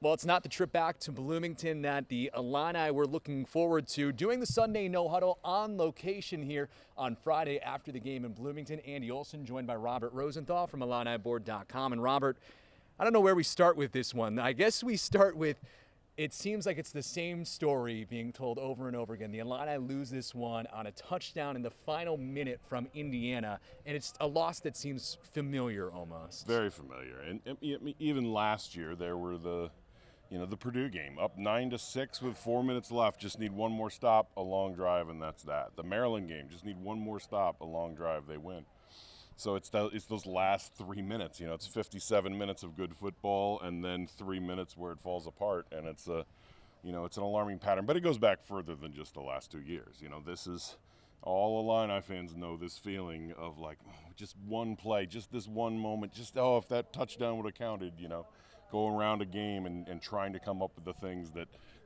Well, it's not the trip back to Bloomington that the Illini were looking forward to. Doing the Sunday No Huddle on location here on Friday after the game in Bloomington. Andy Olson joined by Robert Rosenthal from IlliniBoard.com. And Robert, I don't know where we start with this one. I guess we start with, it seems like it's the same story being told over and over again. The Illini lose this one on a touchdown in the final minute from Indiana, and it's a loss that seems familiar almost. Very familiar. And even last year, there were the Purdue game, up 9-6 with 4 minutes left. Just need one more stop, a long drive, and that's that. The Maryland game, just need one more stop, a long drive, they win. So it's those last 3 minutes. It's 57 minutes of good football, and then 3 minutes where it falls apart, and it's it's an alarming pattern. But it goes back further than just the last 2 years. This is all Illini fans know this feeling of like, just one play, just this one moment, just if that touchdown would have counted. Going around a game and trying to come up with the things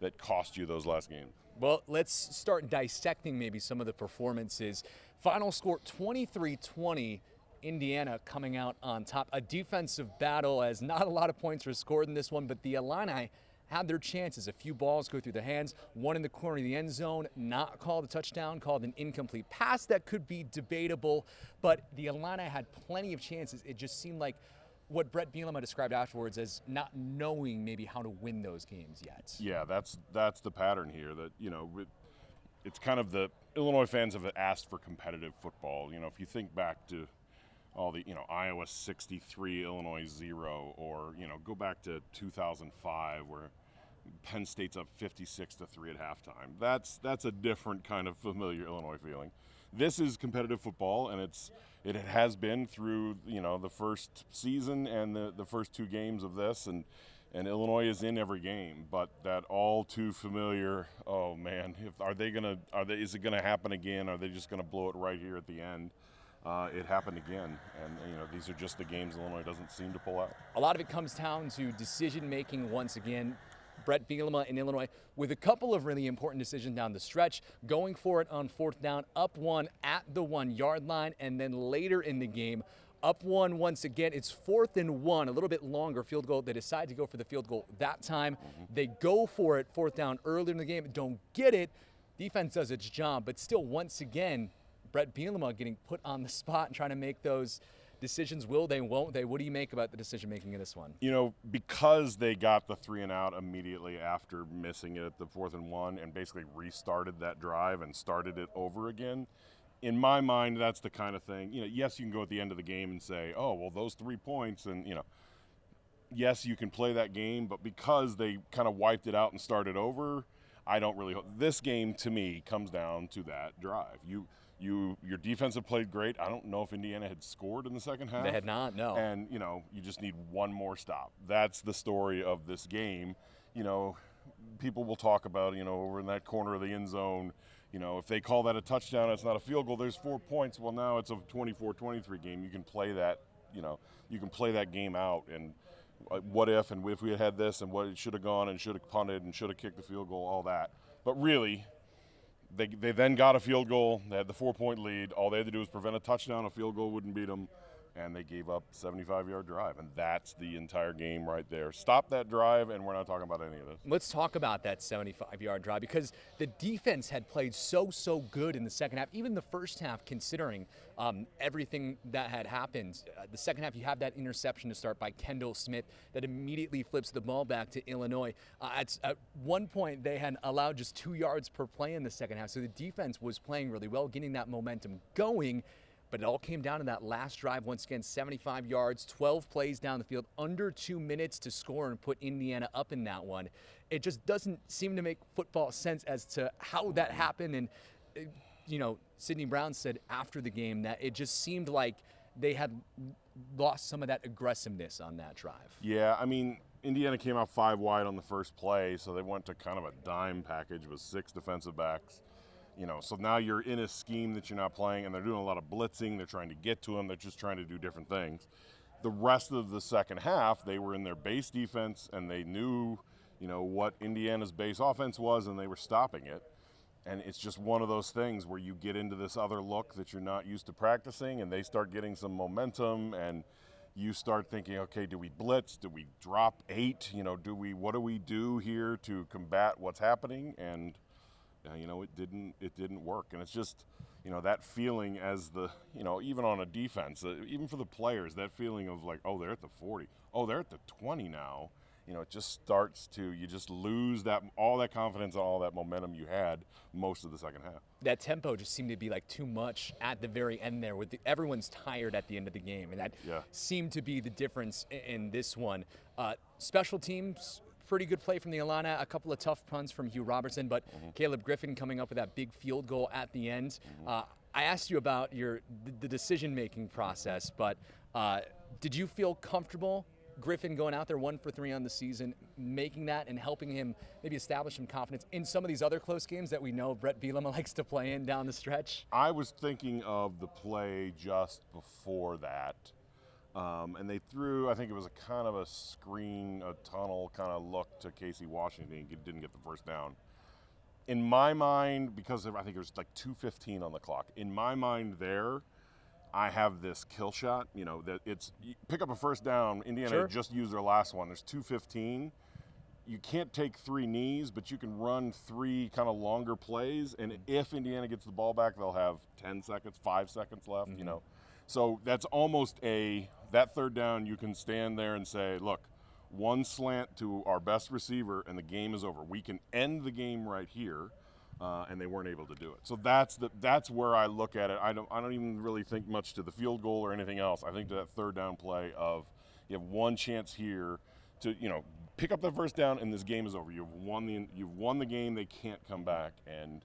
that cost you those last games. Well, let's start dissecting maybe some of the performances. Final score 23-20, Indiana coming out on top. A defensive battle, as not a lot of points were scored in this one, but the Illini had their chances. A few balls go through their hands, one in the corner of the end zone, not called a touchdown, called an incomplete pass that could be debatable, but the Illini had plenty of chances. It just seemed like what Brett Bielema described afterwards as not knowing maybe how to win those games yet. Yeah, that's the pattern here. That it's kind of the Illinois fans have asked for competitive football. If you think back to all the Iowa 63, Illinois 0, or go back to 2005 where Penn State's up 56-3 at halftime. That's a different kind of familiar Illinois feeling. This is competitive football, and it has been through the first season and the first 2 games of this, and Illinois is in every game. But that all too familiar, oh man, is it gonna happen again? Are they just gonna blow it right here at the end? It happened again, and these are just the games Illinois doesn't seem to pull out. A lot of it comes down to decision making once again. Brett Bielema in Illinois with a couple of really important decisions down the stretch, going for it on 4th down, up 1 at the 1-yard line, and then later in the game, up 1 once again. It's 4th and 1, a little bit longer field goal. They decide to go for the field goal that time. Mm-hmm. They go for it 4th down earlier in the game, don't get it. Defense does its job, but still, once again, Brett Bielema getting put on the spot and trying to make those decisions. Will they, won't they? What do you make about the decision making in this one? Because they got the 3 and out immediately after missing it at the 4th and 1 and basically restarted that drive and started it over again. In my mind, that's the kind of thing, yes, you can go at the end of the game and say, oh, well, those 3 points, and, yes, you can play that game, but because they kind of wiped it out and started over, I don't really hope. This game, to me, comes down to that drive. Your defense have played great. I don't know if Indiana had scored in the second half. They had not, no. And, you just need one more stop. That's the story of this game. People will talk about, over in that corner of the end zone, if they call that a touchdown, it's not a field goal, there's 4 points. Well, now it's a 24-23 game. You can play that, you can play that game out. And what if, and if we had this, and what it should have gone, and should have punted, and should have kicked the field goal, all that. But really, They then got a field goal. They had the 4-point lead. All they had to do was prevent a touchdown. A field goal wouldn't beat them. And they gave up a 75-yard drive. And that's the entire game right there. Stop that drive, and we're not talking about any of this. Let's talk about that 75-yard drive, because the defense had played so good in the second half, even the first half, considering everything that had happened. The second half, you have that interception to start by Kendall Smith that immediately flips the ball back to Illinois. At one point, they had allowed just 2 yards per play in the second half, so the defense was playing really well, getting that momentum going. But it all came down to that last drive. Once again, 75 yards, 12 plays down the field, under 2 minutes to score and put Indiana up in that one. It just doesn't seem to make football sense as to how that happened. And, Sidney Brown said after the game that it just seemed like they had lost some of that aggressiveness on that drive. Yeah, Indiana came out 5 wide on the first play, so they went to kind of a dime package with 6 defensive backs. So now you're in a scheme that you're not playing, and they're doing a lot of blitzing. They're trying to get to them. They're just trying to do different things. The rest of the second half, they were in their base defense, and they knew, what Indiana's base offense was, and they were stopping it. And it's just one of those things where you get into this other look that you're not used to practicing, and they start getting some momentum, and you start thinking, okay, do we blitz? Do we drop 8? What do we do here to combat what's happening? And it didn't work. And it's just, that feeling as even on a defense, even for the players, that feeling of like, oh, they're at the 40, oh, they're at the 20 now. It just starts to, you just lose all that confidence and all that momentum you had most of the second half. That tempo just seemed to be like too much at the very end there. Everyone's tired at the end of the game, and that seemed to be the difference in this one. Special teams, pretty good play from the Illini. A couple of tough punts from Hugh Robertson, but Caleb Griffin coming up with that big field goal at the end. I asked you about the decision-making process, but did you feel comfortable Griffin going out there 1 for 3 on the season, making that and helping him maybe establish some confidence in some of these other close games that we know Brett Bielema likes to play in down the stretch? I was thinking of the play just before that, and they threw, I think it was a kind of a screen, a tunnel kind of look to Casey Washington. He didn't get the first down. In my mind, because I think it was like 2:15 on the clock, in my mind there, I have this kill shot, that it's pick up a first down. Indiana just used their last one. There's 2:15. You can't take 3 knees, but you can run 3 kind of longer plays. And if Indiana gets the ball back, they'll have 10 seconds, 5 seconds left, So that's almost that third down, you can stand there and say, look, one slant to our best receiver and the game is over. We can end the game right here. And they weren't able to do it. So that's where I look at it. I don't even really think much to the field goal or anything else. I think to that third down play of you have one chance here to pick up that first down and this game is over. You've won the game. They can't come back, and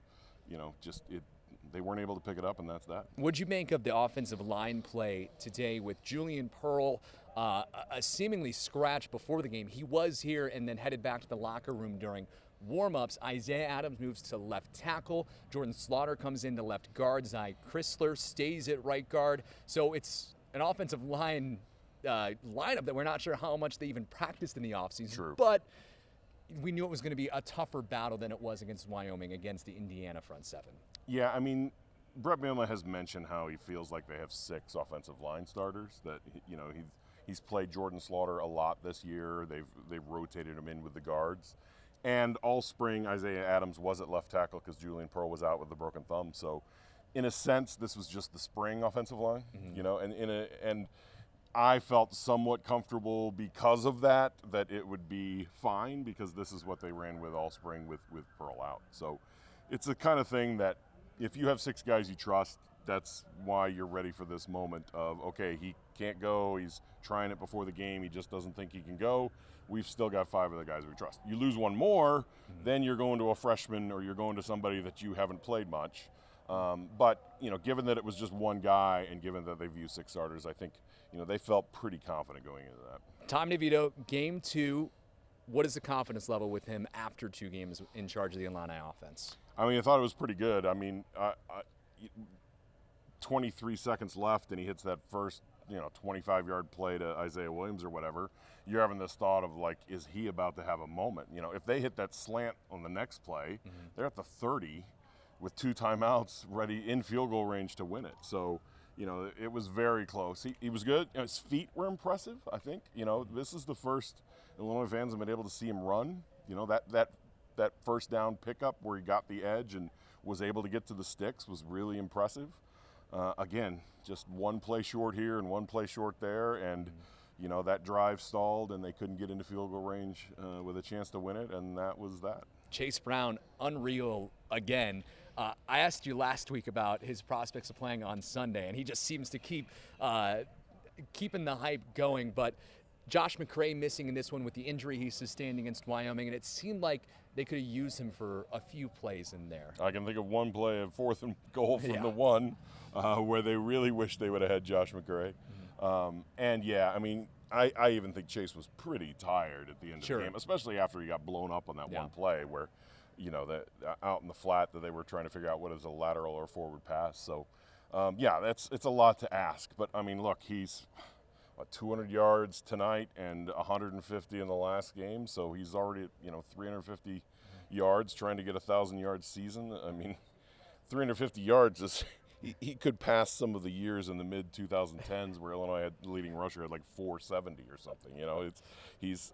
they weren't able to pick it up, and that's that. What'd you make of the offensive line play today with Julian Pearl? A seemingly scratch before the game. He was here and then headed back to the locker room during warm-ups. Isaiah Adams moves to left tackle. Jordan Slaughter comes into left guard. Zy Chrysler stays at right guard. So it's an offensive line lineup that we're not sure how much they even practiced in the offseason. True. But we knew it was going to be a tougher battle than it was against Wyoming, against the Indiana front seven. Yeah, I mean, Brett Bielema has mentioned how he feels like they have 6 offensive line starters. That he's played Jordan Slaughter a lot this year. They've rotated him in with the guards. And all spring, Isaiah Adams was at left tackle because Julian Pearl was out with the broken thumb. So, in a sense, this was just the spring offensive line, and I felt somewhat comfortable because of that it would be fine because this is what they ran with all spring with Pearl out. So, it's the kind of thing that if you have 6 guys you trust, that's why you're ready for this moment of, okay, he can't go, he's trying it before the game, he just doesn't think he can go. We've still got 5 of the guys we trust. You lose one more, then you're going to a freshman or you're going to somebody that you haven't played much. But, given that it was just one guy and given that they've used 6 starters, I think, they felt pretty confident going into that. Tom DeVito, game 2, what is the confidence level with him after 2 games in charge of the Illini offense? I mean, I thought it was pretty good. I mean, 23 seconds left and he hits that first 25-yard play to Isaiah Williams or whatever, you're having this thought of, like, is he about to have a moment? If they hit that slant on the next play, they're at the 30 with 2 timeouts ready in field goal range to win it. So, it was very close. He was good. His feet were impressive, I think. This is the first Illinois fans have been able to see him run. That first down pickup where he got the edge and was able to get to the sticks was really impressive. Again, just one play short here and one play short there, and that drive stalled and they couldn't get into field goal range with a chance to win it, and that was that. Chase Brown, unreal again. I asked you last week about his prospects of playing on Sunday, and he just seems to keep keeping the hype going. But Josh McCray missing in this one with the injury he sustained against Wyoming, and it seemed like they could have used him for a few plays in there. I can think of one play of 4th and goal from the 1 where they really wish they would have had Josh McCray. And, yeah, I mean, I even think Chase was pretty tired at the end of the game, especially after he got blown up on that one play where, that out in the flat that they were trying to figure out what is a lateral or forward pass. So, it's a lot to ask. But, I mean, look, he's 200 yards tonight and 150 in the last game. So he's already at, 350 yards trying to get a 1,000-yard season. I mean, 350 yards is he could pass some of the years in the mid 2010s where Illinois had the leading rusher at like 470 or something. You know, he's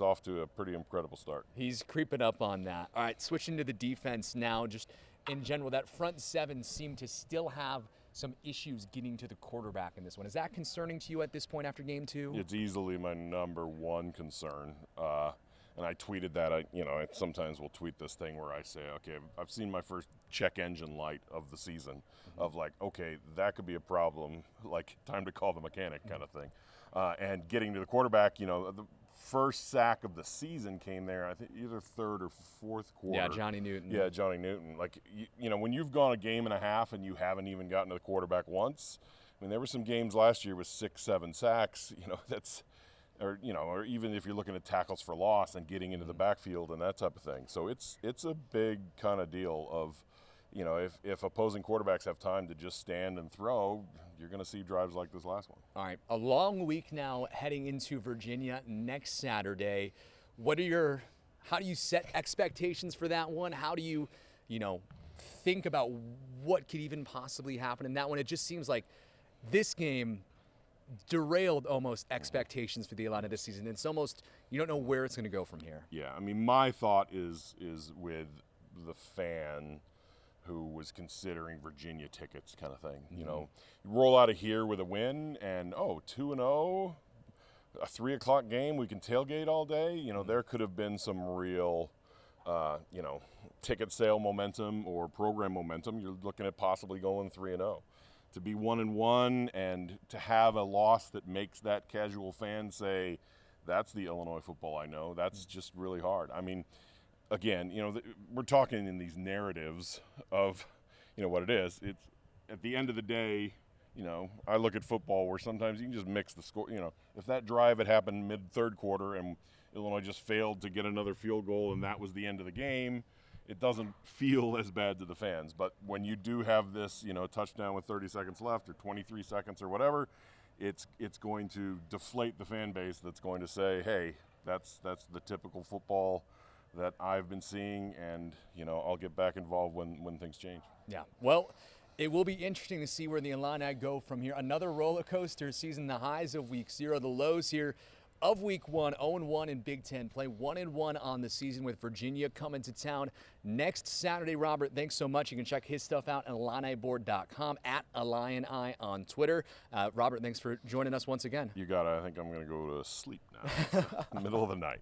off to a pretty incredible start. He's creeping up on that. All right, switching to the defense now, just in general, that front seven seemed to still have some issues getting to the quarterback in this one. Is that concerning to you at this point after game 2? It's easily my number one concern. And I tweeted that. I sometimes will tweet this thing where I say, okay, I've seen my first check engine light of the season, of like, okay, that could be a problem, like time to call the mechanic kind of thing. And getting to the quarterback, the first sack of the season came there, I think either third or fourth quarter. Yeah, Johnny Newton. Yeah, Johnny Newton. Like, when you've gone a game and a half and you haven't even gotten to the quarterback once, I mean, there were some games last year with 6-7 sacks, or even if you're looking at tackles for loss and getting into the backfield and that type of thing. So it's a big kind of deal of, if opposing quarterbacks have time to just stand and throw, you're going to see drives like this last one. All right, a long week now heading into Virginia next Saturday. How do you set expectations for that one? How do you, think about what could even possibly happen in that one? It just seems like this game derailed almost expectations for the Illini this season. It's almost, you don't know where it's going to go from here. Yeah, I mean, my thought is with the fan who was considering Virginia tickets kind of thing. Mm-hmm. You roll out of here with a win and, 2-0, a 3 o'clock game, we can tailgate all day. There could have been some real, ticket sale momentum or program momentum. You're looking at possibly going 3-0. To be 1-1 and to have a loss that makes that casual fan say, that's the Illinois football I know, that's just really hard. I mean, again, we're talking in these narratives of, what it is. It's at the end of the day, I look at football where sometimes you can just mix the score. If that drive had happened mid-third quarter and Illinois just failed to get another field goal and that was the end of the game, it doesn't feel as bad to the fans. But when you do have this, touchdown with 30 seconds left or 23 seconds or whatever, it's going to deflate the fan base that's going to say, hey, that's the typical football that I've been seeing, and, I'll get back involved when things change. Yeah, well, it will be interesting to see where the Illini go from here. Another roller coaster season, the highs of week 0, the lows here of week 1, 0-1 in Big Ten play, 1-1 on the season with Virginia coming to town next Saturday. Robert, thanks so much. You can check his stuff out at IlliniBoard.com, at Illini on Twitter. Robert, thanks for joining us once again. You got it. I think I'm going to go to sleep now. Middle of the night.